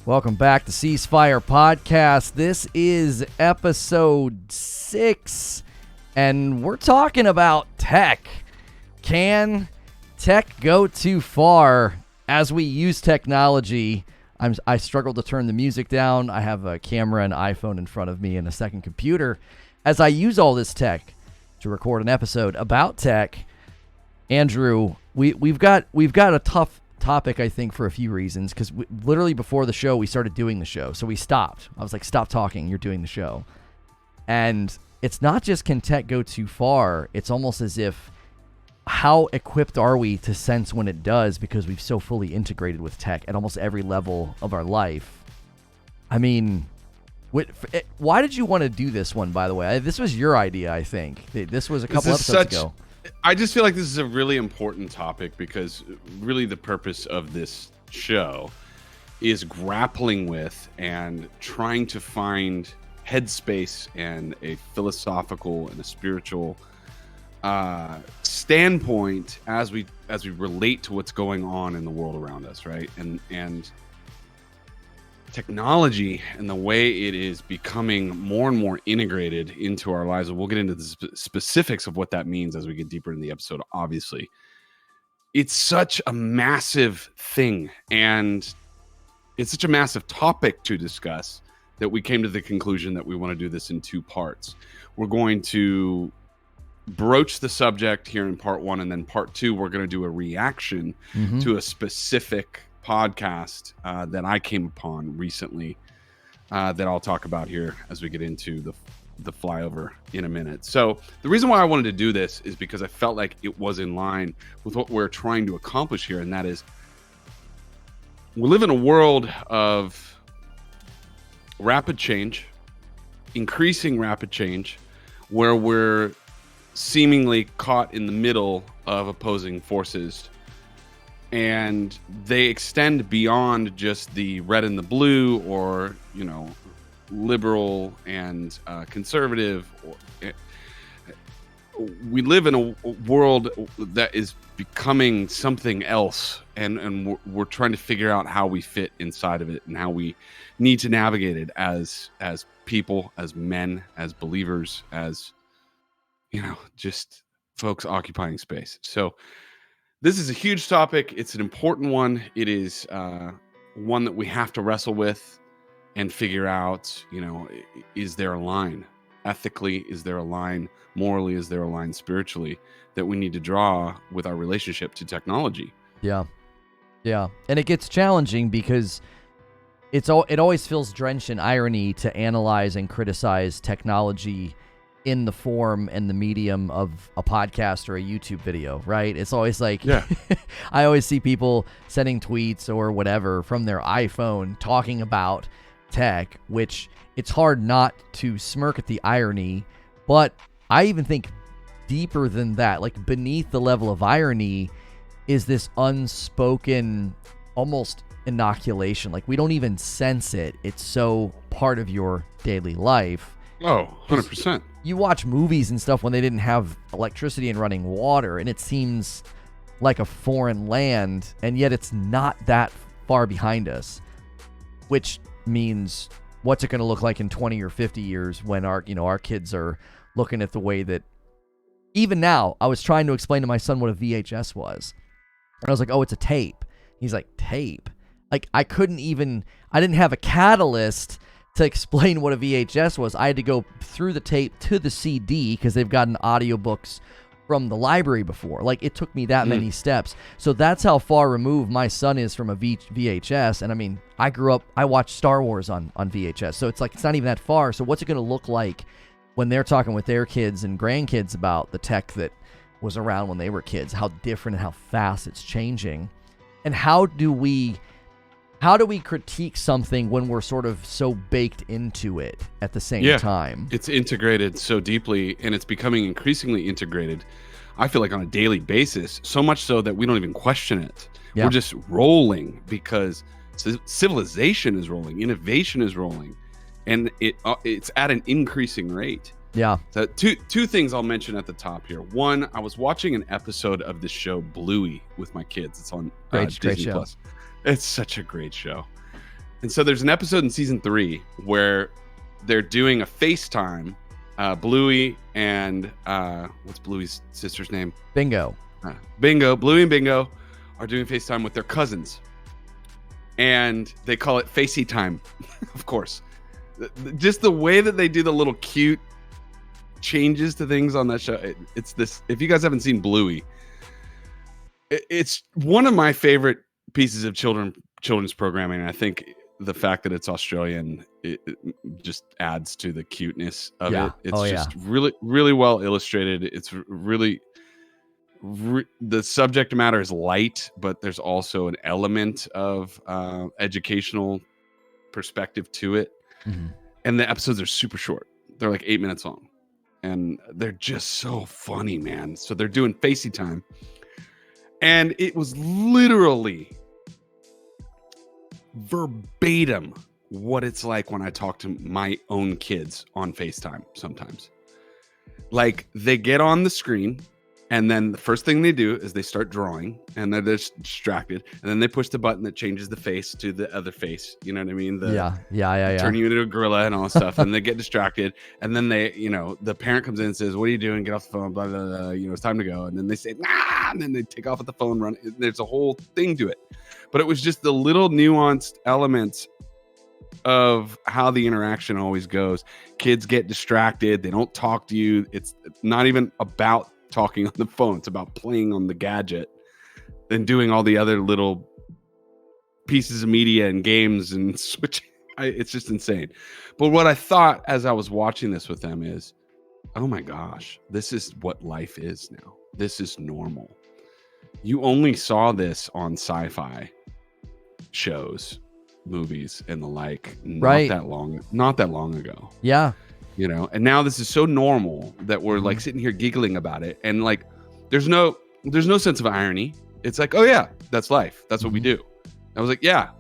Welcome back to Ceasefire Podcast. This is episode 6, and we're talking about tech. Can tech go too far as we use technology? I struggle to turn the music down. I have a camera and iPhone in front of me and a second computer. As I use all this tech to record an episode about tech, Andrew, we've got a tough topic, I think, for a few reasons, because literally before the show we started doing the show, so we stopped. I was like, stop talking, you're doing the show. And it's not just can tech go too far, it's almost as if how equipped are we to sense when it does, because we've so fully integrated with tech at almost every level of our life. I mean, why did you want to do this one, by the way? This was your idea, I think. This was a couple episodes ago. I just feel like this is a really important topic, because really the purpose of this show is grappling with and trying to find headspace and a philosophical and a spiritual standpoint as we relate to what's going on in the world around us, right? And technology and the way it is becoming more and more integrated into our lives. And we'll get into the specifics of what that means as we get deeper in the episode. Obviously, it's such a massive thing, and it's such a massive topic to discuss that we came to the conclusion that we want to do this in 2 parts. We're going to broach the subject here in part 1, and then part 2, we're going to do a reaction to a specific podcast that I came upon recently that I'll talk about here as we get into the flyover in a minute. So the reason why I wanted to do this is because I felt like it was in line with what we're trying to accomplish here, and that is we live in a world of rapid change, increasing rapid change, where we're seemingly caught in the middle of opposing forces. And they extend beyond just the red and the blue, or, you know, liberal and conservative. We live in a world that is becoming something else, and we're trying to figure out how we fit inside of it and how we need to navigate it as people, as men, as believers, as, you know, just folks occupying space. So this is a huge topic. It's an important one. It is one that we have to wrestle with and figure out, you know, is there a line? Ethically, is there a line? Morally, is there a line spiritually that we need to draw with our relationship to technology? Yeah. And it gets challenging because it always feels drenched in irony to analyze and criticize technology in the form and the medium of a podcast or a YouTube video, right? It's always like, I always see people sending tweets or whatever from their iPhone talking about tech, which it's hard not to smirk at the irony. But I even think deeper than that, like beneath the level of irony, is this unspoken, almost inoculation. Like we don't even sense it. It's so part of your daily life. Oh, 100%. You watch movies and stuff when they didn't have electricity and running water, and it seems like a foreign land, and yet it's not that far behind us, which means what's it going to look like in 20 or 50 years when our kids are looking at the way that even now. I was trying to explain to my son what a VHS was, and I was like, oh, it's a tape. He's like, tape? Like I didn't have a catalyst to explain what a VHS was. I had to go through the tape to the CD because they've gotten audiobooks from the library before. Like it took me that many steps. So that's how far removed my son is from a VHS. And I mean, I watched Star Wars on VHS. So it's like, it's not even that far. So what's it going to look like when they're talking with their kids and grandkids about the tech that was around when they were kids? How different and how fast it's changing. And how do we critique something when we're sort of so baked into it at the same time? It's integrated so deeply, and it's becoming increasingly integrated, I feel like, on a daily basis, so much so that we don't even question it. Yeah. We're just rolling because civilization is rolling, innovation is rolling, and it's at an increasing rate. Yeah. So two things I'll mention at the top here. One, I was watching an episode of the show Bluey with my kids. It's on Disney show. Plus. It's such a great show. And so there's an episode in season 3 where they're doing a FaceTime. Bluey and what's Bluey's sister's name? Bingo. Bluey and Bingo are doing FaceTime with their cousins. And they call it Facey time, of course. Just the way that they do the little cute changes to things on that show. It's this. If you guys haven't seen Bluey, it's one of my favorite pieces of children's programming. I think the fact that it's Australian, it just adds to the cuteness of it. It's just really, really well illustrated. It's really, the subject matter is light, but there's also an element of educational perspective to it. Mm-hmm. And the episodes are super short. They're like 8 minutes long. And they're just so funny, man. So they're doing Facey time. And it was literally verbatim what it's like when I talk to my own kids on FaceTime sometimes. Like, they get on the screen, and then the first thing they do is they start drawing, and they're just distracted, and then they push the button that changes the face to the other face. You know what I mean? Turn you into a gorilla and all that stuff, and they get distracted, and then they, the parent comes in and says, "What are you doing? Get off the phone, blah, blah, blah, it's time to go." And then they say, "Nah," and then they take off with the phone, run. There's a whole thing to it. But it was just the little nuanced elements of how the interaction always goes. Kids get distracted. They don't talk to you. It's not even about talking on the phone. It's about playing on the gadget and doing all the other little pieces of media and games and switching. It's just insane. But what I thought as I was watching this with them is, oh my gosh, this is what life is now. This is normal. You only saw this on sci-fi shows, movies, and the like, not that long ago. Yeah. And now this is so normal that we're like sitting here giggling about it, and like there's no sense of irony. It's like, oh yeah, that's life. That's what we do. I was like, yeah,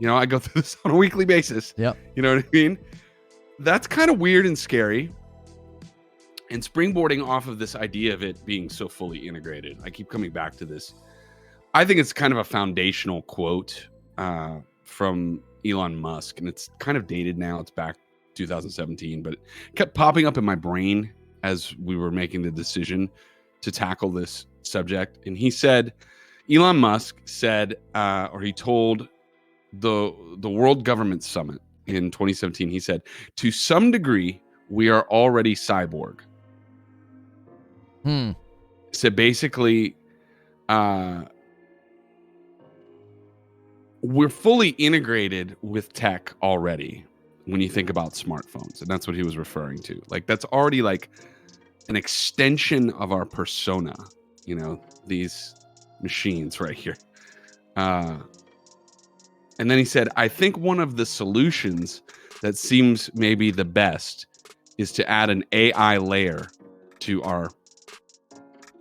I go through this on a weekly basis. Yep. You know what I mean? That's kind of weird and scary. And springboarding off of this idea of it being so fully integrated, I keep coming back to this. I think it's kind of a foundational quote from Elon Musk, and it's kind of dated now. It's back 2017, but it kept popping up in my brain as we were making the decision to tackle this subject. And Elon Musk said, or he told the World Government Summit in 2017, he said, "To some degree, we are already cyborg." So basically, we're fully integrated with tech already when you think about smartphones. And that's what he was referring to. Like, that's already like an extension of our persona, these machines right here. And then he said, "I think one of the solutions that seems maybe the best is to add an AI layer to our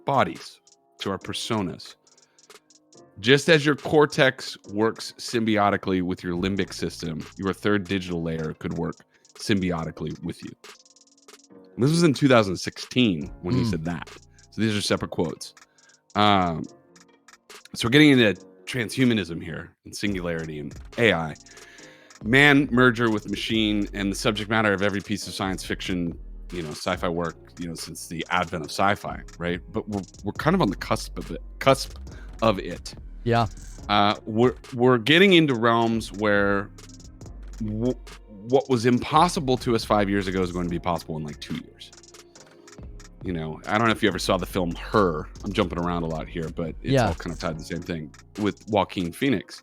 bodies, to our personas. Just as your cortex works symbiotically with your limbic system, your third digital layer could work symbiotically with you." And this was in 2016 when he said that. So these are separate quotes. So we're getting into transhumanism here, and singularity, and AI. Man merger with machine, and the subject matter of every piece of science fiction, sci-fi work, since the advent of sci-fi, right? But we're kind of on the cusp of it. Yeah. We're getting into realms where what was impossible to us 5 years ago is going to be possible in like 2 years. I don't know if you ever saw the film Her. I'm jumping around a lot here, but it's all kind of tied to the same thing with Joaquin Phoenix.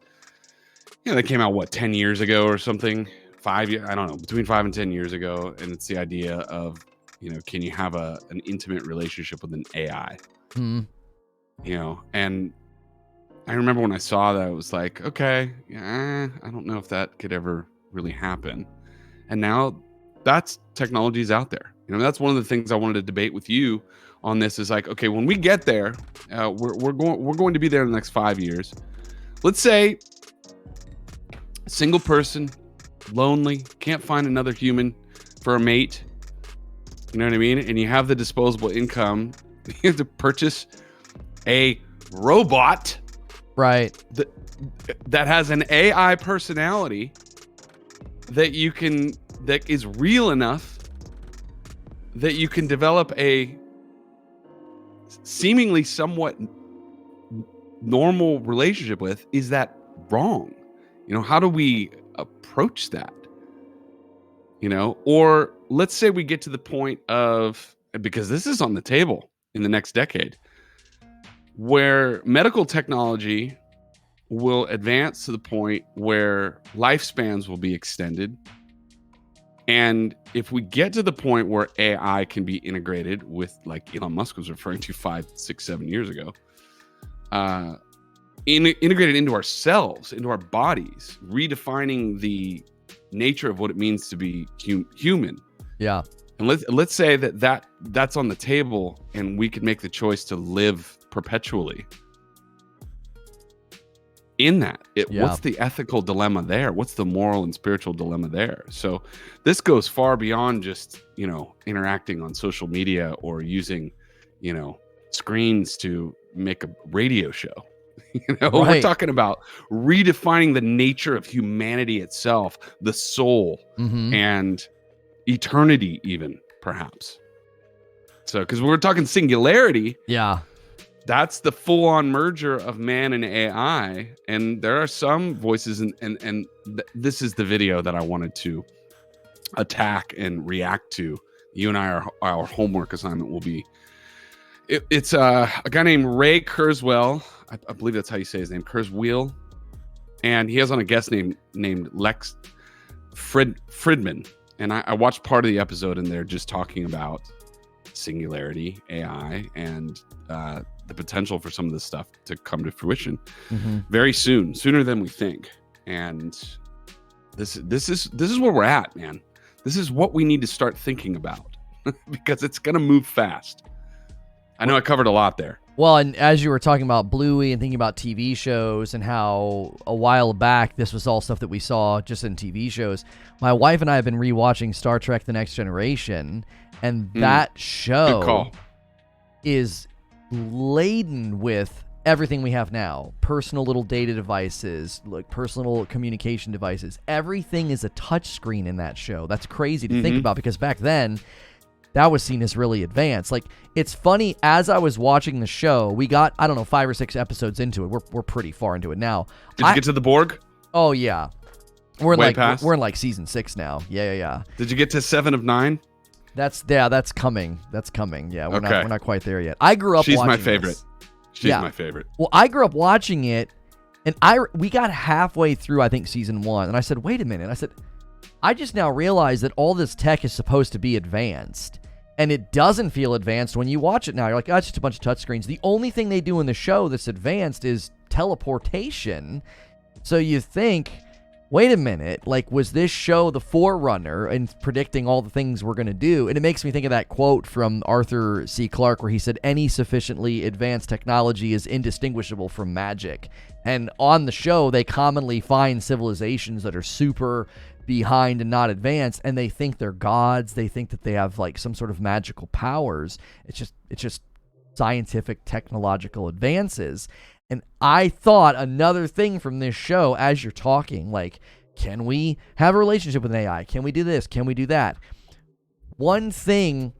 That came out 10 years ago or something. 5 years, I don't know, between 5 and 10 years ago, and it's the idea of can you have an intimate relationship with an AI? And I remember when I saw that, it was like, okay, I don't know if that could ever really happen. And now that's technology's out there. That's one of the things I wanted to debate with you on this is like, okay, when we get there, we're going to be there in the next 5 years. Let's say single person, lonely, can't find another human for a mate. You know what I mean? And you have the disposable income. You have to purchase a robot, right? That has an AI personality that is real enough that you can develop a seemingly somewhat normal relationship with, is that wrong? How do we approach that? Or let's say we get to the point of, because this is on the table in the next decade, where medical technology will advance to the point where lifespans will be extended. And if we get to the point where AI can be integrated with, like Elon Musk was referring to 5, 6, 7 years ago, integrated into ourselves, into our bodies, redefining the nature of what it means to be human. Yeah. And let's say that's on the table, and we could make the choice to live perpetually in that. What's the ethical dilemma there? What's the moral and spiritual dilemma there? So this goes far beyond just, interacting on social media or using, screens to make a radio show. Right. We're talking about redefining the nature of humanity itself, the soul, and eternity, even perhaps. So, because we're talking singularity, that's the full-on merger of man and AI. And there are some voices, and this is the video that I wanted to attack and react to. You and I, our homework assignment will be, it's a guy named Ray Kurzweil. I believe that's how you say his name, Kurzweil. And he has on a guest named Lex Fridman. And I watched part of the episode, and they're just talking about singularity, AI, and the potential for some of this stuff to come to fruition very soon, sooner than we think. And this is where we're at, man. This is what we need to start thinking about because it's going to move fast. I know I covered a lot there. Well, and as you were talking about Bluey and thinking about TV shows and how a while back this was all stuff that we saw just in TV shows, my wife and I have been rewatching Star Trek The Next Generation, and that show is laden with everything we have now. Personal little data devices, like personal communication devices. Everything is a touch screen in that show. That's crazy to think about, because back then that was seen as really advanced. Like, it's funny, as I was watching the show, we got, 5 or 6 episodes into it. We're pretty far into it now. Did you get to the Borg? Oh yeah. We're in like season 6 now. Yeah. Did you get to 7 of 9? That's coming. Yeah, we're not quite there yet. I grew up She's watching my favorite. this. She's my favorite. Well, I grew up watching it, and we got halfway through, I think, season 1, and I said, wait a minute. I said, I just now realized that all this tech is supposed to be advanced, and it doesn't feel advanced when you watch it now. You're like, it's just a bunch of touchscreens. The only thing they do in the show that's advanced is teleportation. So you think, wait a minute, like, was this show the forerunner in predicting all the things we're going to do? And it makes me think of that quote from Arthur C. Clarke where he said, any sufficiently advanced technology is indistinguishable from magic. And on the show, they commonly find civilizations that are super behind and not advanced, and they think they're gods. They think that they have like some sort of magical powers. It's just scientific, technological advances. And I thought another thing from this show, as you're talking, like, can we have a relationship with an AI? Can we do this? Can we do that? One thing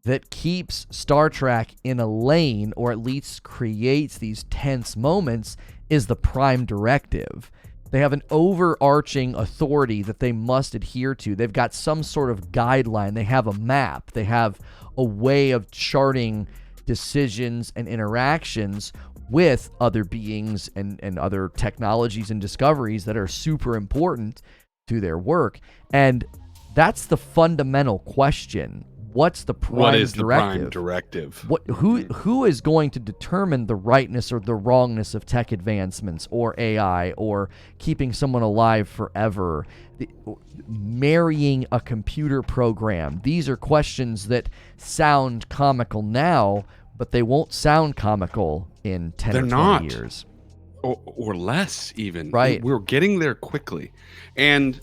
that keeps Star Trek in a lane, or at least creates these tense moments, is the Prime Directive. They have an overarching authority that they must adhere to. They've got some sort of guideline. They have a map. They have a way of charting decisions and interactions with other beings and other technologies and discoveries that are super important to their work. And that's the fundamental question. What's the Prime Directive? What is the Prime Directive? Who is going to determine the rightness or the wrongness of tech advancements, or AI, or keeping someone alive forever, marrying a computer program? These are questions that sound comical now, but they won't sound comical in 10 or 20 years. Or less, even. Right. We're getting there quickly. And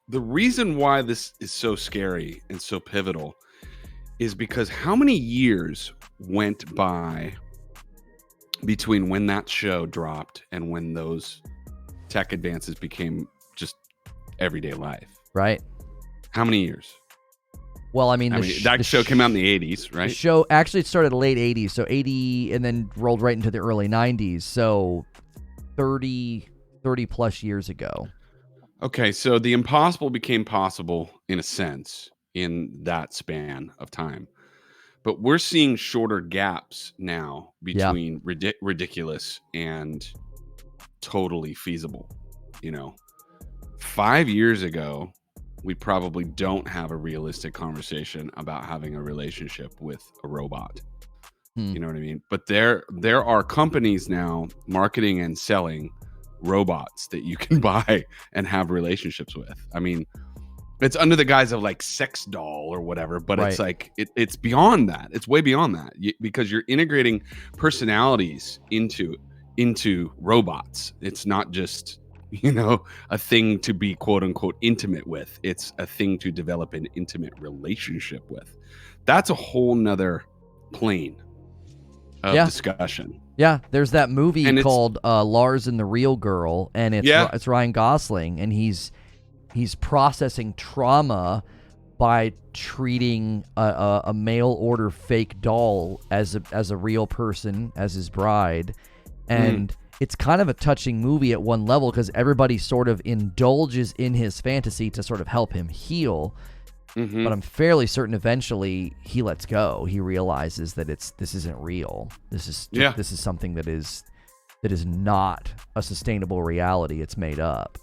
the reason why this is so scary and so pivotal is because how many years went by between when that show dropped and when those tech advances became just everyday life. Right. How many years? Well, I mean, that show came out in the 80s, right? The show actually started late 80s, so 80 and then rolled right into the early 90s, so 30 plus years ago. Okay, so the impossible became possible in a sense in that span of time. But we're seeing shorter gaps now between ridiculous and totally feasible. 5 years ago, we probably don't have a realistic conversation about having a relationship with a robot. You know what I mean? But there are companies now marketing and selling robots that you can buy and have relationships with. I mean, it's under the guise of like sex doll or whatever, but it's like it's beyond that. It's way beyond that because you're integrating personalities into robots. It's not just a thing to be quote unquote intimate with. It's a thing to develop an intimate relationship with. That's a whole nother plane of discussion. Yeah, there's that movie called Lars and the Real Girl, and it's Ryan Gosling, and he's processing trauma by treating a mail order fake doll as a real person, as his bride, and it's kind of a touching movie at one level because everybody sort of indulges in his fantasy to sort of help him heal. But I'm fairly certain eventually he lets go. He realizes that this isn't real. This is something that is not a sustainable reality. It's made up.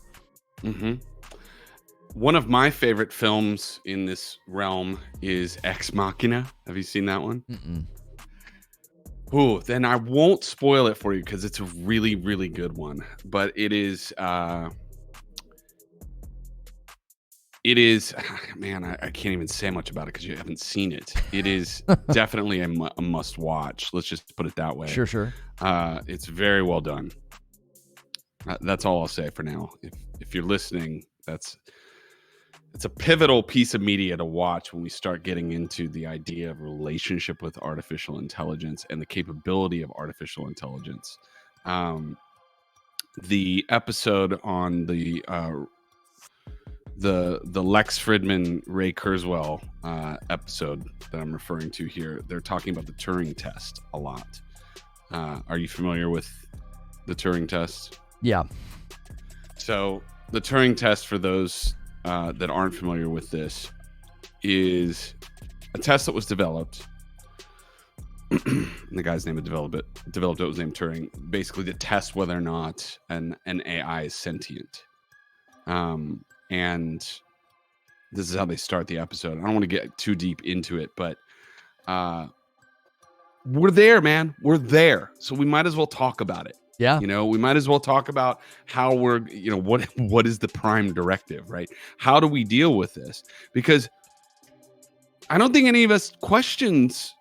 One of my favorite films in this realm is Ex Machina. Have you seen that one? Ooh, then I won't spoil it for you because it's a really, really good one. But it is, man, I can't even say much about it because you haven't seen it. It is definitely a must watch. Let's just put it that way. Sure. It's very well done. That's all I'll say for now. If you're listening, it's a pivotal piece of media to watch when we start getting into the idea of relationship with artificial intelligence and the capability of artificial intelligence. The episode on the Lex Fridman, Ray Kurzweil episode that I'm referring to here, they're talking about the Turing test a lot. Are you familiar with the Turing test? Yeah. So the Turing test, for those that aren't familiar with this, is a test that was developed. And the guy's name that developed it was named Turing, basically to test whether or not an AI is sentient. And this is how they start the episode. I don't want to get too deep into it, but we're there, man. We're there. So we might as well talk about it. Yeah. We might as well talk about how we're, what is the prime directive, right? How do we deal with this? Because I don't think any of us questions,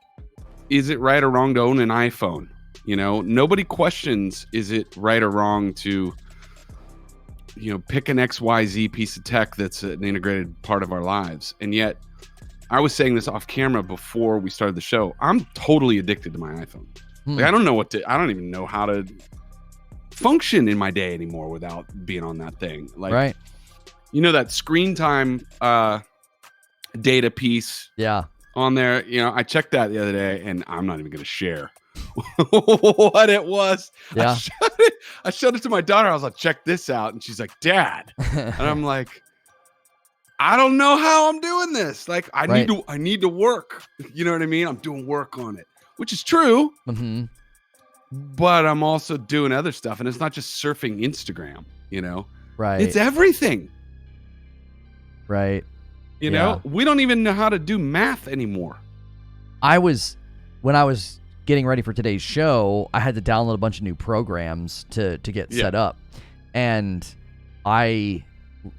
is it right or wrong to own an iPhone? Nobody questions, is it right or wrong to, pick an XYZ piece of tech that's an integrated part of our lives. And yet, I was saying this off camera before we started the show. I'm totally addicted to my iPhone. Like, I don't even know how to function in my day anymore without being on that thing. Like, right. That screen time data piece on there. I checked that the other day, and I'm not even going to share what it was. Yeah. I showed it to my daughter. I was like, check this out. And she's like, Dad. And I'm like, I don't know how I'm doing this. Like, I need to work. You know what I mean? I'm doing work on it, which is true. But I'm also doing other stuff, and it's not just surfing Instagram, Right. It's everything. Right. We don't even know how to do math anymore. When I was getting ready for today's show, I had to download a bunch of new programs to get set up. And I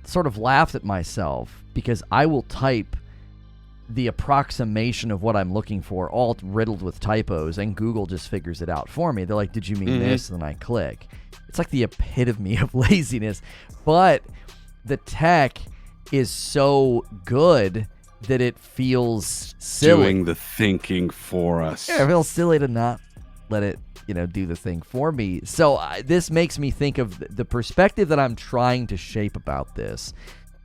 sort of laughed at myself because I will type the approximation of what I'm looking for, all riddled with typos, and Google just figures it out for me. They're like, did you mean this? And then I click. It's like the epitome of laziness. But the tech is so good that it feels silly. Doing the thinking for us. Yeah, it feels silly to not let it, do the thing for me. So this makes me think of the perspective that I'm trying to shape about this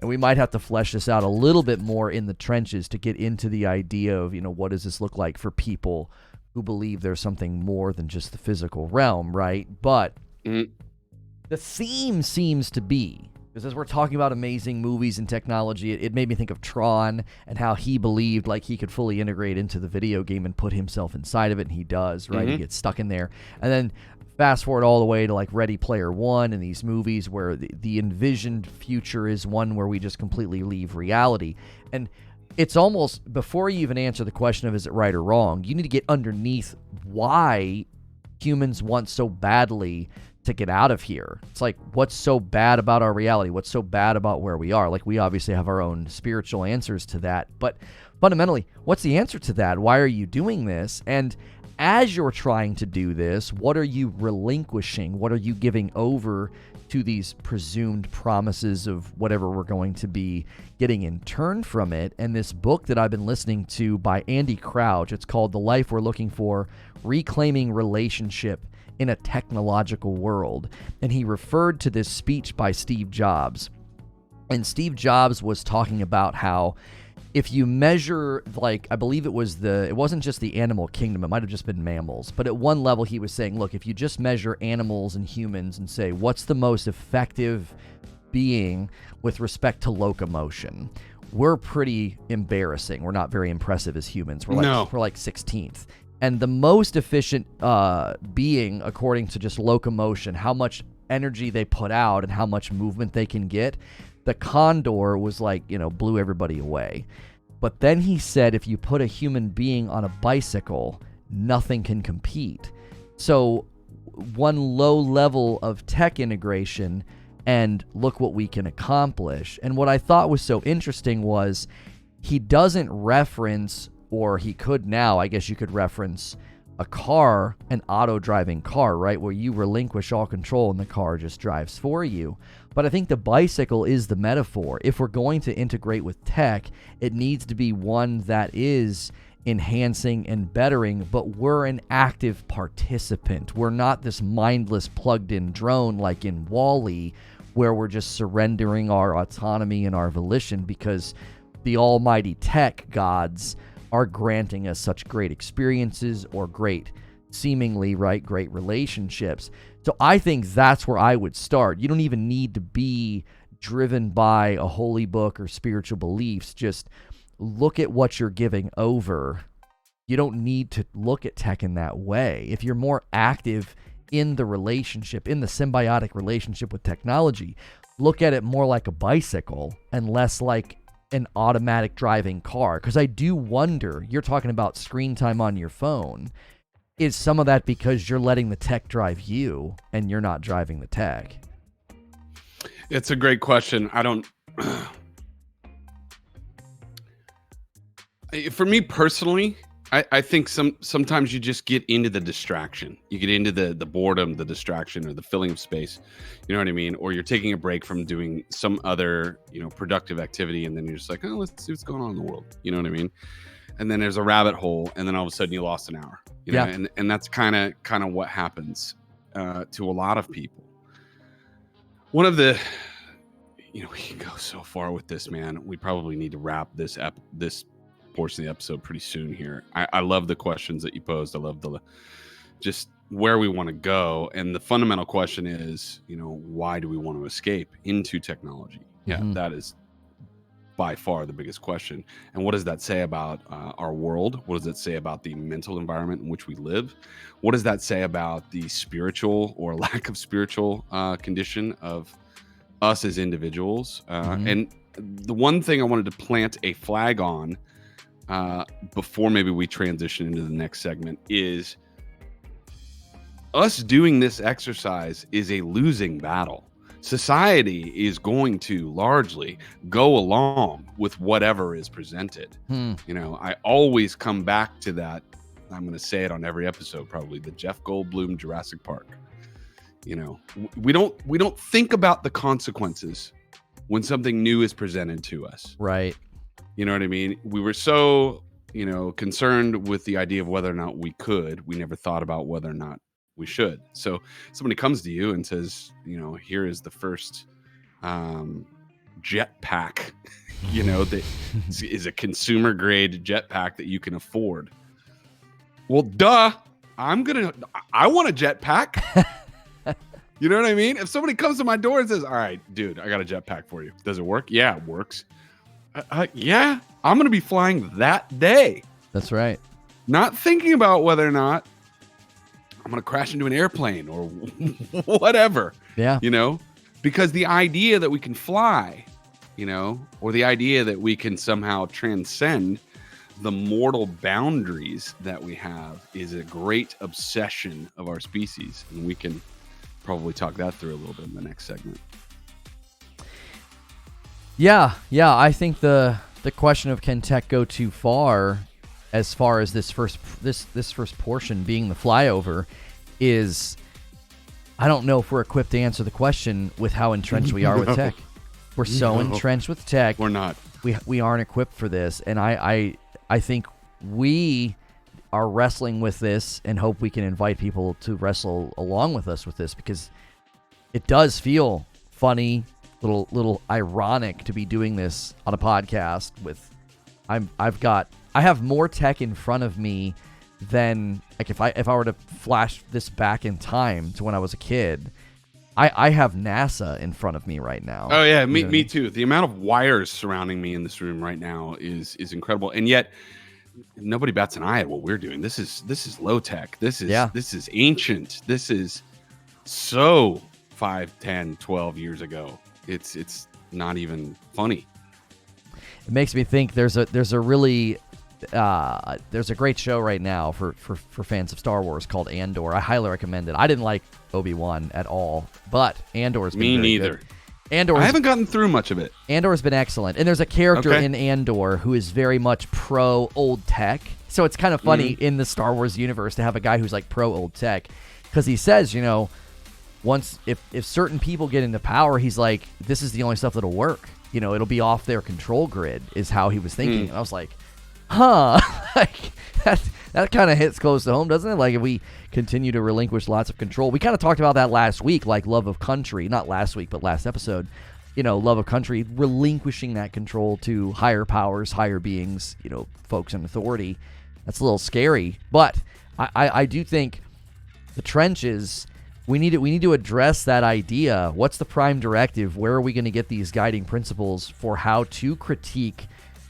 And we might have to flesh this out a little bit more in the trenches to get into the idea of, what does this look like for people who believe there's something more than just the physical realm, right? But the theme seems to be, because as we're talking about amazing movies and technology, it made me think of Tron and how he believed like he could fully integrate into the video game and put himself inside of it, and he does, right? He gets stuck in there. And then fast forward all the way to like Ready Player One and these movies where the envisioned future is one where we just completely leave reality. And it's almost, before you even answer the question of is it right or wrong, you need to get underneath why humans want so badly to get out of here. It's like, what's so bad about our reality? What's so bad about where we are? Like, we obviously have our own spiritual answers to that, but fundamentally, what's the answer to that? Why are you doing this? And as you're trying to do this, what are you relinquishing? What are you giving over to these presumed promises of whatever we're going to be getting in turn from it? And this book that I've been listening to by Andy Crouch, it's called The Life We're Looking For, Reclaiming Relationship in a Technological World. And he referred to this speech by Steve Jobs. And Steve Jobs was talking about how if you measure, like, I believe it wasn't just the animal kingdom, it might have just been mammals, but at one level he was saying, look, if you just measure animals and humans and say, what's the most effective being with respect to locomotion, we're pretty embarrassing. We're not very impressive as humans. We're like 16th. And the most efficient being, according to just locomotion, how much energy they put out and how much movement they can get, the condor was like, blew everybody away. But then he said if you put a human being on a bicycle, nothing can compete. So one low level of tech integration, and look what we can accomplish. And what I thought was so interesting was he doesn't reference, or he could now, I guess you could reference a car, an auto-driving car, right? Where you relinquish all control and the car just drives for you. But I think the bicycle is the metaphor. If we're going to integrate with tech, it needs to be one that is enhancing and bettering, but we're an active participant. We're not this mindless plugged-in drone like in WALL-E, where we're just surrendering our autonomy and our volition because the almighty tech gods are granting us such great experiences or great relationships. So I think that's where I would start. You don't even need to be driven by a holy book or spiritual beliefs. Just look at what you're giving over. You don't need to look at tech in that way. If you're more active in the relationship, in the symbiotic relationship with technology, look at it more like a bicycle and less like an automatic driving car. Because I do wonder, you're talking about screen time on your phone. Is some of that because you're letting the tech drive you and you're not driving the tech? It's a great question. I don't... For me personally, I think sometimes you just get into the distraction. You get into the boredom, the distraction, or the filling of space. You know what I mean? Or you're taking a break from doing some other, productive activity, and then you're just like, oh, let's see what's going on in the world. You know what I mean? And then there's a rabbit hole, and then all of a sudden you lost an hour. You know? And that's kind of what happens to a lot of people. One of the, we can go so far with this, man. We probably need to wrap this portion of the episode pretty soon here. I love the questions that you posed. I love just where we want to go. And the fundamental question is, why do we want to escape into technology? Yeah, that is by far the biggest question. And what does that say about our world? What does it say about the mental environment in which we live? What does that say about the spiritual or lack of spiritual condition of us as individuals? And the one thing I wanted to plant a flag on before maybe we transition into the next segment is us doing this exercise is a losing battle. Society is going to largely go along with whatever is presented. I always come back to that. I'm going to say it on every episode, probably, the Jeff Goldblum Jurassic Park. We don't think about the consequences when something new is presented to us. Right. You know what I mean? We were so, concerned with the idea of whether or not we could. We never thought about whether or not we should. So somebody comes to you and says, here is the first jetpack, that is a consumer grade jetpack that you can afford. Well, duh. I want a jetpack. You know what I mean? If somebody comes to my door and says, all right, dude, I got a jetpack for you. Does it work? Yeah, it works. Yeah, I'm going to be flying that day. That's right. Not thinking about whether or not I'm going to crash into an airplane or whatever. Yeah. Because the idea that we can fly, or the idea that we can somehow transcend the mortal boundaries that we have is a great obsession of our species. And we can probably talk that through a little bit in the next segment. Yeah. I think the question of can tech go too far as this first portion being the flyover is, I don't know if we're equipped to answer the question with how entrenched we are with tech. We're so entrenched with tech. We're not. We aren't equipped for this, and I think we are wrestling with this and hope we can invite people to wrestle along with us with this, because it does feel funny, little ironic to be doing this on a podcast with I have more tech in front of me than, like, if I were to flash this back in time to when I was a kid, I have NASA in front of me right now. Oh yeah, me too. The amount of wires surrounding me in this room right now is incredible, and yet nobody bats an eye at what we're doing. This is low tech. This is ancient. This is so 5, 10, 12 years ago. It's not even funny. It makes me think there's a really there's a great show right now for fans of Star Wars called Andor. I highly recommend it. I didn't like Obi-Wan at all, but Andor's been me very neither. Good. I haven't gotten through much of it. Andor's been excellent, and there's a character in Andor who is very much pro old tech. So it's kind of funny in the Star Wars universe to have a guy who's like pro old tech, because he says, once if certain people get into power, he's like, this is the only stuff that'll work. It'll be off their control grid, is how he was thinking. And I was like, like that kind of hits close to home, doesn't it? Like, if we continue to relinquish lots of control, we kind of talked about that last week, like love of country, not last week, but last episode, love of country, relinquishing that control to higher powers, higher beings, folks in authority. That's a little scary, but I do think the trenches, we need to address that idea. What's the prime directive? Where are we going to get these guiding principles for how to critique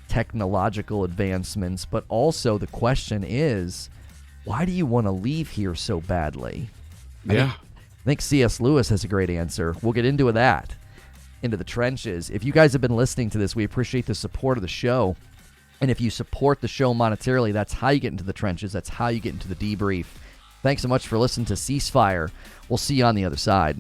technological advancements? But also the question is, why do you want to leave here so badly? Yeah. I think C.S. Lewis has a great answer. We'll get into that, into the trenches. If you guys have been listening to this, we appreciate the support of the show. And if you support the show monetarily, that's how you get into the trenches. That's how you get into the debrief. Thanks so much for listening to Ceasefire. We'll see you on the other side.